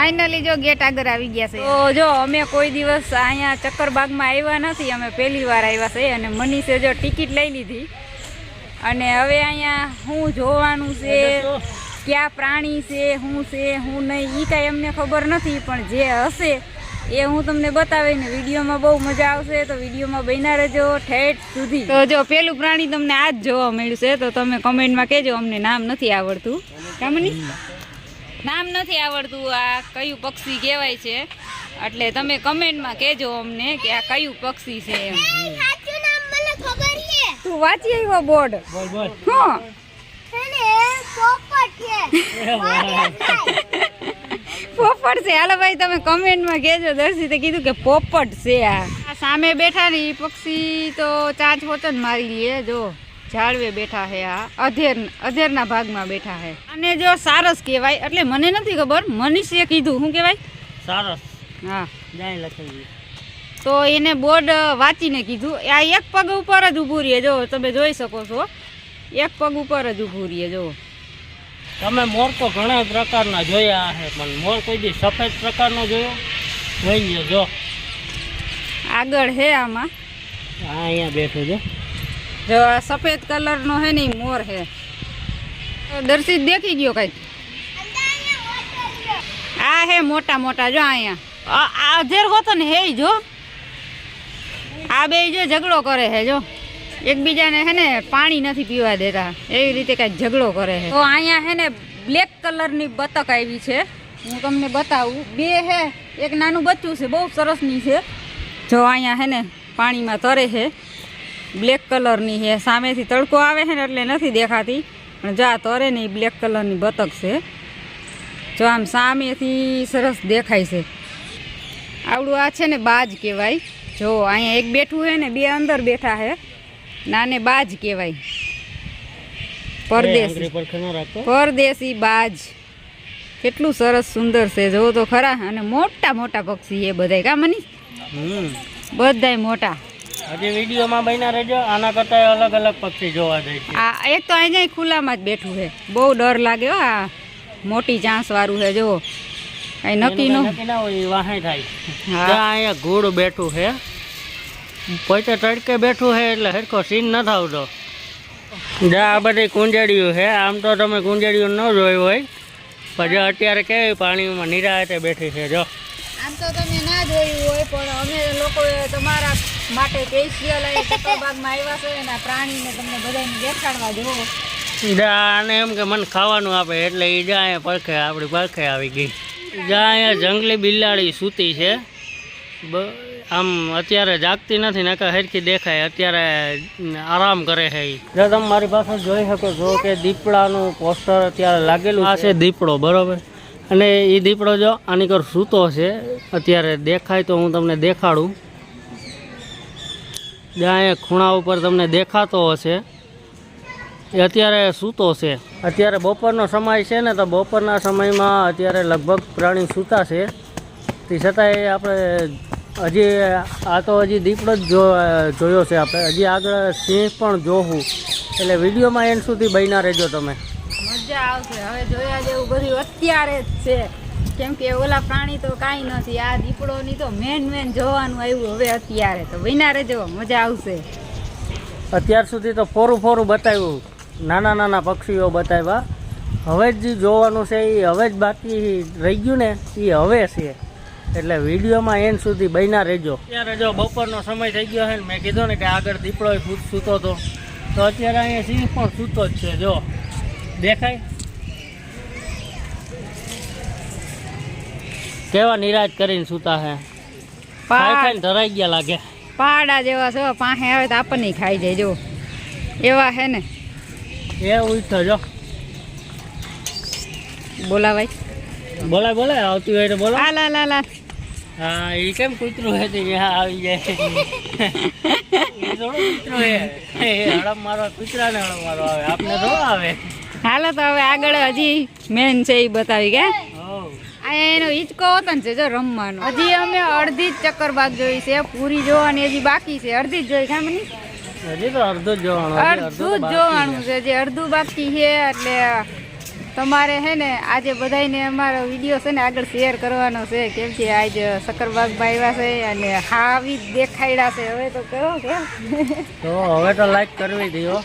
Finally જો gate આગળ આવી ગયા છે. તો જો અમે કોઈ દિવસ અહીંયા ચક્કરબાગમાં આવ્યા નથી, અમે પહેલી વાર આવ્યા છે. અને મનીષે જો ટિકિટ લઈ લીધી અને હવે અહીંયા શું જોવાનું છે, ક્યાં પ્રાણી છે, શું છે શું નહીં એ કાંઈ અમને ખબર નથી, પણ જે હશે એ હું તમને બતાવીને વિડીયોમાં બહુ મજા આવશે. તો વિડીયોમાં બન્યા રહેજો ઠેઠ સુધી. તો જો પેલું પ્રાણી તમને આ જ જોવા મળ્યું છે, તો તમે કમેન્ટમાં કહેજો. અમને નામ નથી આવડતું. કામની નામ નથી આવડતું આ કયું પક્ષી કહેવાય છે, એટલે તમે કમેન્ટમાં કહેજો અમને કે આ કયું પક્ષી છે એમ. તું વાંચી આવ્યો બોર્ડ? હા પોપટ છે. હાલો ભાઈ તમે કમેન્ટમાં કહેજો. દર્શિતે કીધું કે પોપટ છે. આ સામે બેઠા ને એ પક્ષી તો ચાંચ હોચન મારી લે. જો ઝાડવે બેઠા છે, આ અધેરના ભાગમાં બેઠા છે. અને જો સારસ કહેવાય, એટલે મને નથી ખબર, મનીષે કીધું. શું કહેવાય? સારસ. હા તો એને બોર્ડ વાંચીને કીધું. આ એક પગ ઉપર જ ઊભું રહીએ. જો તમે જોઈ શકો છો, એક પગ ઉપર જ ઊભું રહીએ. જો તમે મોર તો ઘણા પ્રકારના જોયા છે, પણ મોર કોઈ દી સફેદ પ્રકારનો જોયો જોઈએ? જો આગળ હે આમાં, અહીંયા બેઠો જો. જો આ સફેદ કલરનો હે ને મોર હે. દર્શિત દેખી ગયો કઈક. આ હે મોટા મોટા. જો અહીંયા આ અધેર હોતો ને હે. જો આ બે જો ઝઘડો કરે છે. જો એકબીજાને હે ને પાણી નથી પીવા દેતા, એવી રીતે કાંઈક ઝઘડો કરે છે. તો અહીંયા હે ને બ્લેક કલરની બતક આવી છે, હું તમને બતાવું. બે હે, એક નાનું બચ્ચું છે, બહુ સરસની છે. જો અહીંયા હે ને પાણીમાં તરે છે, બ્લેક કલરની છે. સામેથી તડકો આવે છે ને એટલે નથી દેખાતી, પણ જો આ તરે ને એ બ્લેક કલરની બતક છે. જો આમ સામેથી સરસ દેખાય છે. આવડું આ છે ને બાજ કહેવાય. જો અહીંયા એક બેઠું છે ને બે અંદર બેઠા છે, નાને બાજ કહેવાય. પરદેશી બાજ. કેટલું સરસ સુંદર છે, જોવો તો ખરા. અને મોટા મોટા પક્ષી એ બધાય. કા મની? બધાય મોટા. હજી વિડીયોમાં બન્યા રહેજો. આના કરતા અલગ અલગ પક્ષી જોવા જાય છે. આ એક તો અહીંયા ખુલ્લામાં જ બેઠું છે, બહુ ડર લાગે. આ મોટી ચાંસ વાળું છે. જો કઈ નક્કી ના હોય વાહે થાય. અહીંયા ઘોડ બેઠું છે, પોતે તડકે બેઠું છે એટલે હરખો સીન નથી આવતો. આ બધી કુંજડીઓ છે. આમ તો તમે કુંજડીઓ ન જોઈ હોય, પણ અત્યારે કેવી પાણીમાં નિરાતે બેઠી છે. જો આમ તો તમે ના જોયું હોય, પણ અમે લોકોએ તમારા માટે સ્પેશિયલ ચક્કરબાગમાં આવ્યા છે અને પ્રાણીને તમને બધાને દેખાડવા. જોવો આને એમ કે મને ખાવાનું આપે એટલે એ જા અહીંયા પડખે આપણી પડખે આવી ગઈ. જા અહીંયા જંગલી બિલાડી સૂતી છે. આમ અત્યારે જાગતી નથી, નકર હરખી દેખાય. અત્યારે આરામ કરે છે. જો તમે મારી પાસે જોઈ શકો છો કે દીપડાનું પોસ્ટર અત્યારે લાગેલું આ છે. દીપડો બરોબર, અને એ દીપડો જો આની કર સૂતો છે. અત્યારે દેખાય તો હું તમને દેખાડું. જ્યાં અહીંયા ખૂણા ઉપર તમને દેખાતો હશે એ અત્યારે સૂતો છે. અત્યારે બપોરનો સમય છે ને, તો બપોરના સમયમાં અત્યારે લગભગ પ્રાણી સૂતા છે. તે છતાંય આપણે હજી આ તો હજી દીપડો જ જોયો છે આપણે. હજી આગળ સિંહ પણ જોવું, એટલે વિડીયોમાં એન્ડ સુધી બન્યા રહેજો તમે. મજા આવશે. હવે જોયા જેવું બધું અત્યારે જ છે, કેમ કે ઓલા પ્રાણી તો કાંઈ નથી. આ દીપડોની તો મેન જોવાનું આવ્યું હવે અત્યારે. તો બન્યા રહેજો, મજા આવશે. અત્યાર સુધી તો ફોરું બતાવ્યું, નાના નાના પક્ષીઓ બતાવ્યા. હવે જ જોવાનું છે એ હવે જ બાકી રહી ગયું ને, એ હવે છે. એટલે વિડીયોમાં એન્ડ સુધી બન્યા રહેજો. અત્યારે જો બપોરનો સમય થઈ ગયો છે ને, મેં કીધું ને કે આગળ દીપડો સૂતો હતો, તો અત્યારે અહીંયા સિંહ પણ સૂતો જ છે. જો દેખાય કેવા નિરાશ કરીને સૂતા છે. ખાઈને ધરાઈ ગયા લાગે. પાડા જેવા છો, પાસે આવે તો આપણને ખાઈ જાય. જો એવા હે ને. એ ઉઠો જો. બોલાવાય બોલાય આવતી હોય તો બોલો. લા હા, એ કેમ કૂતરું હે તે આવી જાય. એ થોડું કૂતરું હે, હડમ મારો કૂતરા ને હડમ મારો આવે, આપને થોડો આવે. હાલો તો હવે આગળ હજી મેન છે એ બતાવી કે અહીંયા એનો હિંચકો હતો ને છે જો રમવાનો. હજી અમે અડધી જ ચક્કરબાગ જોઈ છે, પૂરી જોવાની હજી બાકી છે. અડધી જ જોઈ ખામની, હજી તો અડધું જ જોવાનું છે. જે અડધું બાકી છે. એટલે તમારે હે ને આજે બધાયને અમારો વિડીયો છે ને આગળ શેર કરવાનો છે, કેમ કે આજે સક્કરબાગમાં આવ્યા છે અને હાવી દેખાડ્યા છે. હવે તો કરો કેમ તો હવે તો લાઈક કરવી દો,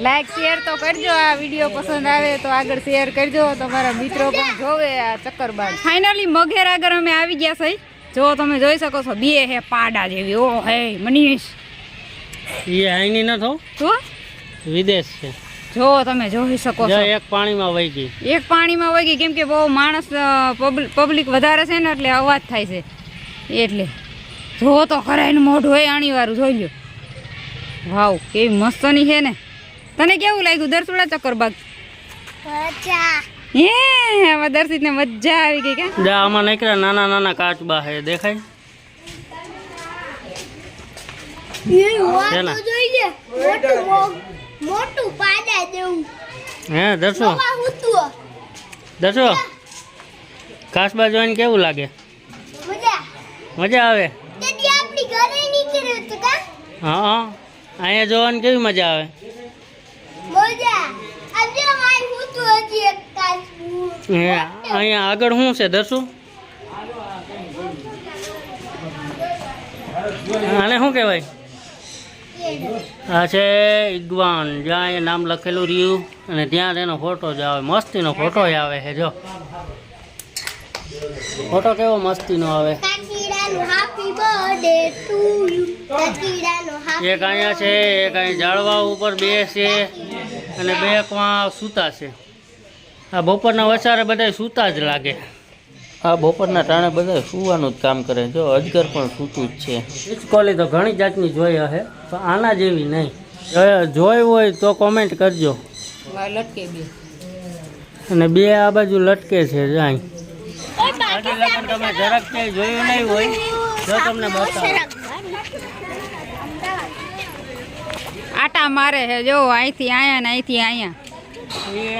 લાઈક શેર તો કરજો. આ વિડીયો પસંદ આવે તો આગળ શેર કરજો, તમારા મિત્રો પણ જોવે આ સક્કરબાગ. ફાઇનલી મઘેર આગળ અમે આવી ગયા છે. જો તમે જોઈ શકો છો, બે હે પાડા જેવી. ઓ હે મનીષ, એ આઈની ન થો શું વિદેશ છે. જો તમે જોઈ શકો છો, એક પાણીમાં વહી ગઈ, એક પાણીમાં વહી ગઈ. કેમ કે બહુ માણસ પબ્લિક વધારે છે ને એટલે અવાજ થાય છે. એટલે જો તો ખરા એનું મોઢું હોય આણી વાળું જોઈ લ્યો. વાવ કેવી મસ્તની છે ને. તને કેવું લાગ્યું દરસુડા ચક્કરબાગ? હે હવે દર્શિત ને મજા આવી ગઈ કે? આમાં નીકળ્યા નાના નાના કાચબા હે, દેખાય હે દર્શો? દર્શો કાચબા જોઈને કેવું લાગે? મજા આવે. હા અહીંયા જોવાની કેવી મજા આવે? અહીંયા આગળ શું છે દર્શુ? આને શું કહેવાય? આ છે ઇગ્વાન. જ્યાં અહીંયા નામ લખેલું રહ્યું અને ત્યાં તેનો ફોટો જ આવે. મસ્તીનો ફોટો આવે છે. જો ફોટો કેવો મસ્તીનો આવે. એક અહીંયા છે, એક અહીંયા ઝાડવા ઉપર બે છે અને બે એકમાં સૂતા છે. આ બપોરના વચારે બધા સૂતા જ લાગે. આ બપોરના ટાણે બધા સૂવાનું જ કામ કરે. જો અજગર પણ સૂતું જ છે. હિચકોલી તો ઘણી જાતની જોઈ હશે, તો આના જેવી નહીં. જોઈ હોય તો કોમેન્ટ કરજો. લટકે બે અને બે આ બાજુ લટકે છે. જાય તમે જરાક ક્યાંય જોયું નહીં હોય જો તમને બતાવો. આટા મારે છે જો, અહીંથી આયા ને અહીંથી આયા.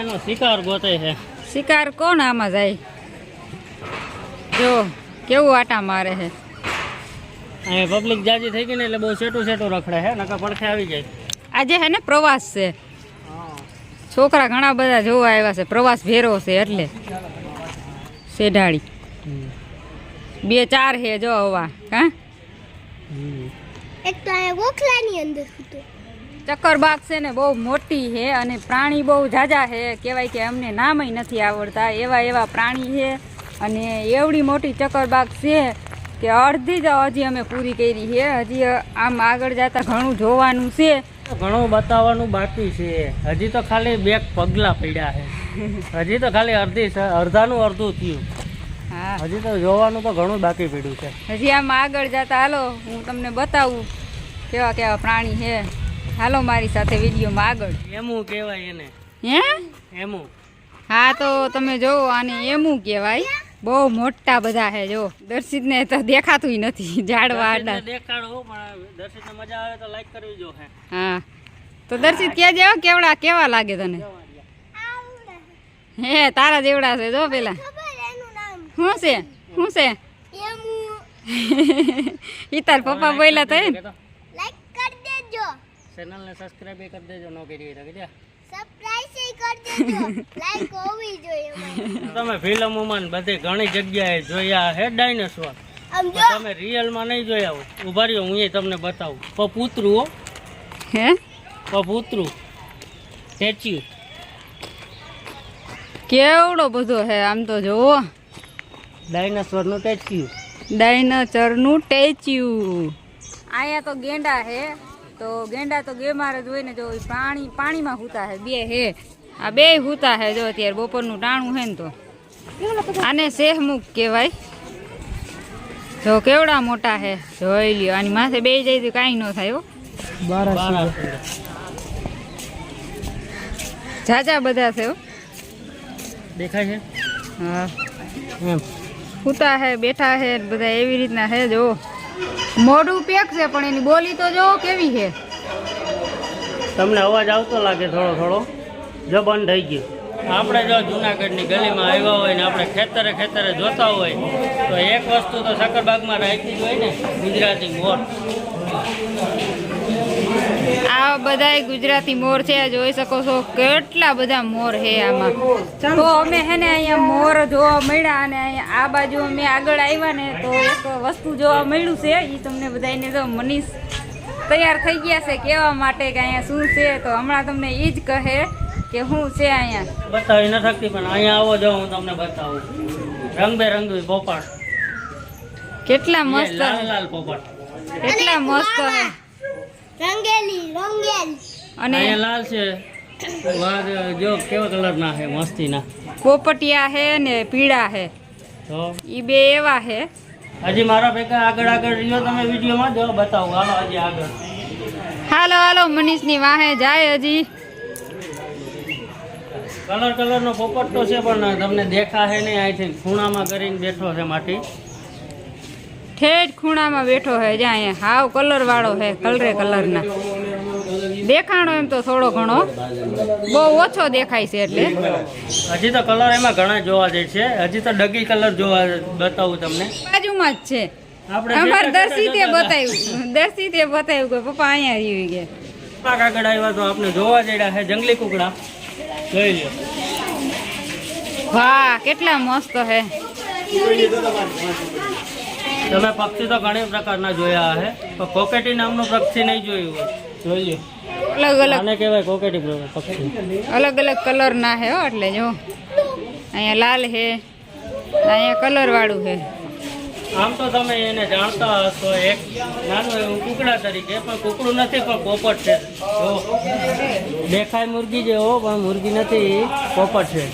એનો શિકાર ગોતે છે. શિકાર કોણ આમાં જાય? જો કેવું આટા મારે છે. અહીંયા પબ્લિક જાજી થઈ ગઈ ને એટલે બહુ સેટું રખડે છે, નકર પડખે આવી જાય. આજે હે ને પ્રવાસ છે, છોકરા ઘણા બધા જોવા આવ્યા છે. પ્રવાસ ભેરો છે એટલે શેઢાળી 2-4 હે જો હવા. હા એક તો આ ગોખલાની અંદર હતો. ચક્કરબાગ છે ને બહુ મોટી છે અને પ્રાણી બહુ ઝાઝા છે. કહેવાય કે અમને નામય નથી આવડતા, એવા પ્રાણી છે. અને એવડી મોટી ચક્કરબાગ છે કે અડધી જ હજી અમે પૂરી કરી છે. હજી આમ આગળ જતા ઘણું જોવાનું છે, ઘણું બતાવવાનું બાકી છે. હજી તો ખાલી 2 પગલા પડ્યા છે. હજી તો ખાલી અડધાનું અડધું થયું. હા હજી તો જોવાનું તો ઘણું બાકી પડ્યું છે. હજી આમ આગળ જતા હાલો હું તમને બતાવું કેવા કેવા પ્રાણી છે. હાલો મારી સાથે વિડીયોમાં આગળ. એમું કહેવાય એને. હે એમું? હા તો તમે જોવો આને એમું કહેવાય. બહુ મોટા બધા છે. જો દર્શિતને તો દેખાતું નથી ઝાડવા આડા. દેખાડું પણ દર્શિતને મજા આવે તો લાઈક કરવી જો. હા તો દર્શિત કે જેવા કેવા લાગે તને? હે તારા જેવડા છે જો. પેલા શું છે ઈ તાર પપ્પા બોલ્યા તો લાઈક કરી દેજો, ચેનલને સબસ્ક્રાઇબ કરી દેજો. નો કરી તો કે સબસ્ક્રાઇબ કરી દેજો. લાઈક હોવી જોઈએ. તમે ફિલ્મોમાં બધી ઘણી જગ્યાએ જોયા હે ડાયનોસોર. તમે રિયલમાં નહીં જોયા હોય. ઉભા રહ્યો હું તમને બતાવું. પપૂતરું હો. હે પપૂતરું સ્ટેચ્યુ કેવડો બધો હે. આમ તો જોવો ડાયનોસોરનું સ્ટેચ્યુ. ડાયનોસોરનું સ્ટેચ્યુ. અહીંયા તો ગેંડા હે. તો ગેંડા તો ગેમાર જ હોય ને. જો પાણીમાં સૂતા હે. બે હે આ બે સૂતા હે. જો અત્યારે બપોરનું ટાણું હે ને તો આને શેહમુખ કહેવાય. જો કેવડા મોટા હે જોઈ લ્યો. આની માથે બે જાય તો કાંઈ ન થાય હો. ઝાઝા બધા છે હો. દેખાય છે? હા એમ સૂતા હે બેઠા હે બધા એવી રીતના હે. જો મોઢું પેક છે પણ એની બોલી તો જો કેવી છે. તમને અવાજ આવતો લાગે થોડો જો બંધ થઈ ગયો. આપણે જો જુનાગઢની ગલીમાં આવ્યા હોય ને આપણે ખેતરે જોતા હોય તો એક વસ્તુ તો સક્કરબાગમાં રાખી જ હોય ને, ગુજરાતી મોર. આ બધાય ગુજરાતી મોર છે, જોઈ શકો છો કેટલા બધા મોર છે આમાં. તો અમે હે ને અહીંયા મોર જોવા મળ્યા, અને અહીંયા આ બાજુ અમે આગળ આવ્યા ને તો એક વસ્તુ જોવા મળ્યું છે. એ તમને બધાને જો મનીષ તૈયાર થઈ ગયા છે કહેવા માટે કે અહીંયા શું છે. તો હમણાં તમને એ જ કહે કે શું છે અહીંયા. બતાવી ન શકતી પણ અહીંયા આવો જો હું તમને બતાવું. રંગબેરંગી પોપટ, કેટલા મસ્ત, લાલ લાલ પોપટ. કેટલા મસ્ત છે. રંગેલી અને અહીંયા લાલ છે, વાઘ જો કેવા કલરના છે, મસ્તીના. પોપટિયા છે ને પીળા છે, તો એ બે એવા છે. હજી મારા ભેગા આગળ આગળ રહ્યો તમે વિડીયોમાં જો બતાવું. હાલો હજી આગળ. હાલો હાલો મનીષની વાહે જાય હજી. કલરનો પોપટ તો છે પણ તમને દેખાશે નહીં. અહીંથી ખૂણામાં કરીને બેઠો છે માટી. ઠેઠ ખૂણામાં બેઠો છે જ્યાં અહીંયા હાવ કલર વાળો છે, કલરના દેખાણો એમ તો થોડો ઘણો, બહુ ઓછો દેખાય છે. એટલે હજી તો કલર એમાં ઘણા જોવા જાય છે. હજી તો ડગી કલર જોવા બતાવું તમને. બાજુમાં જ છે. આપણે અમારે દર્શિતે બતાવ્યું કે પપ્પા અહીંયા આવી ગયા. આગળ આવ્યા તો આપણે જોવા જડ્યા છે જંગલી કુકડા. જોઈ લો. વાહ કેટલા મસ્ત છે. તમે પક્ષી તો ઘણી પ્રકારના જોયા છે, પણ કોકેટી નામનું પક્ષી નહીં જોયું હોય. જોઈ લો. અલગ અલગ આને કહેવાય કોકેટી પક્ષી. અલગ અલગ કલરના છે હો. એટલે જો અહીંયા લાલ છે, અહીંયા કલર વાળું છે. આમ તો તમે એને જાણતા હશો એક નાનું એવું કુકડા તરીકે, પણ કુકડું નથી પણ પોપટ છે. જો દેખાય મુરગી જેવો પણ મુરગી નથી, પોપટ છે.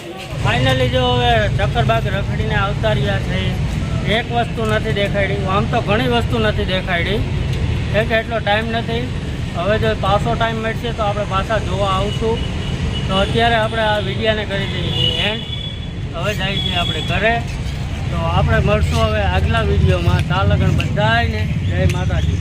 ફાઇનલી જો હવે ચક્કરબાગ રખડીને આવતા રહ્યા છે. એક વસ્તુ નથી દેખાડી. આમ તો ઘણી વસ્તુ નથી દેખાડી, એક એટલો ટાઈમ નથી. હવે જો પાછો ટાઈમ મળશે તો આપણે પાછા જોવા આવશું. તો અત્યારે આપણે આ વિડીયાને કરી દઈએ એન્ડ. હવે જાય છે આપણે ઘરે. તો આપણે મળશું હવે આગલા વિડીયોમાં. તાલગણ બધાને જય માતાજી.